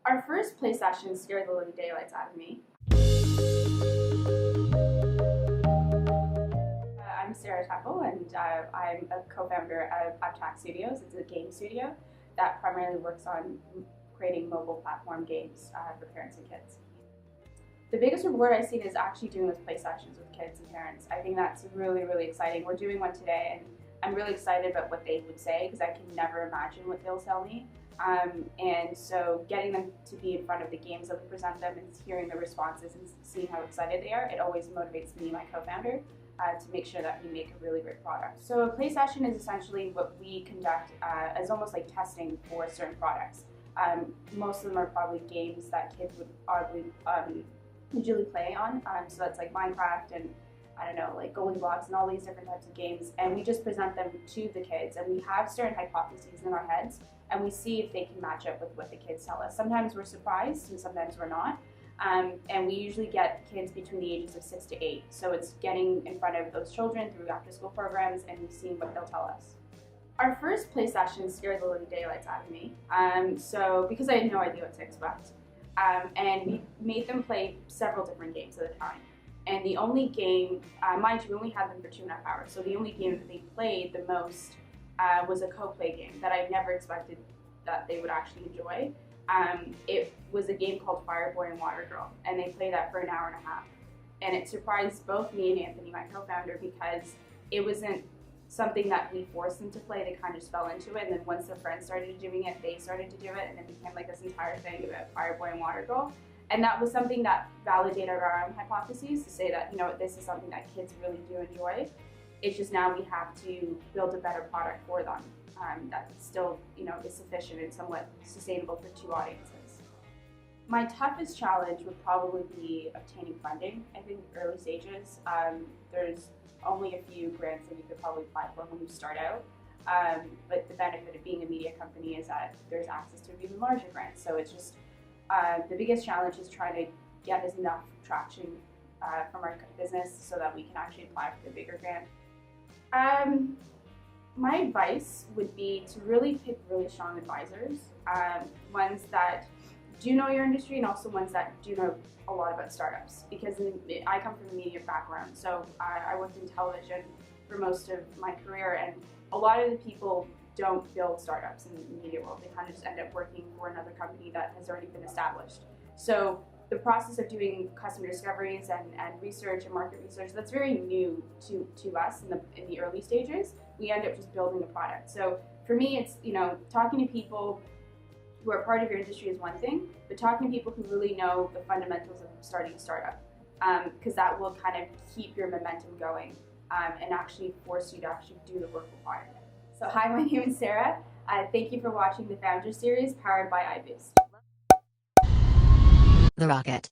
Our first play session scared the living daylights out of me. I'm Sarah Teckle, and I'm a co-founder of UpTek Studios. It's a game studio that primarily works on creating mobile platform games for parents and kids. The biggest reward I've seen is actually doing those play sessions with kids and parents. I think that's really, really exciting. We're doing one today, and I'm really excited about what they would say because I can never imagine what they'll tell me. And so getting them to be in front of the games that we present them and hearing their responses and seeing how excited they are, it always motivates me, my co-founder, to make sure that we make a really great product. So a play session is essentially what we conduct as almost like testing for certain products. Most of them are probably games that kids would usually play on. So that's like Minecraft and I don't know, like Golden Blocks and all these different types of games. And we just present them to the kids, and we have certain hypotheses in our heads, and we see if they can match up with what the kids tell us. Sometimes we're surprised, and sometimes we're not. And we usually get kids between the ages of 6 to 8. So it's getting in front of those children through after-school programs and seeing what they'll tell us. Our first play session scared the living daylights out of me. Because I had no idea what to expect. And we made them play several different games at a time. And the only game, mind you, we only had them for 2.5 hours, so the only game that they played the most was a co-play game that I never expected that they would actually enjoy. It was a game called Fire Boy and Water Girl, and they played that for 1.5 hours. And it surprised both me and Anthony, my co-founder, because it wasn't something that we forced them to play. They kind of just fell into it, and then once their friends started doing it, they started to do it, and it became like this entire thing about Fire Boy and Water Girl. And that was something that validated our own hypotheses to say that, this is something that kids really do enjoy. It's just now we have to build a better product for them that still, is sufficient and somewhat sustainable for 2 audiences. My toughest challenge would probably be obtaining funding. I think early stages, there's only a few grants that you could probably apply for when you start out. But the benefit of being a media company is that there's access to even larger grants. So it's just, the biggest challenge is trying to get us enough traction from our business so that we can actually apply for the bigger grant. My advice would be to really pick really strong advisors, ones that do know your industry and also ones that do know a lot about startups, because I come from a media background, so I worked in television for most of my career, and a lot of the people don't build startups in the media world. They kind of just end up working for another company that has already been established. So the process of doing customer discoveries and research and market research, that's very new to us in the early stages. We end up just building a product. So for me, it's, talking to people who are part of your industry is one thing, but talking to people who really know the fundamentals of starting a startup, because that will kind of keep your momentum going and actually force you to actually do the work required. So hi, my name is Sarah. Thank you for watching the Founder Series powered by iBoost. The Rocket.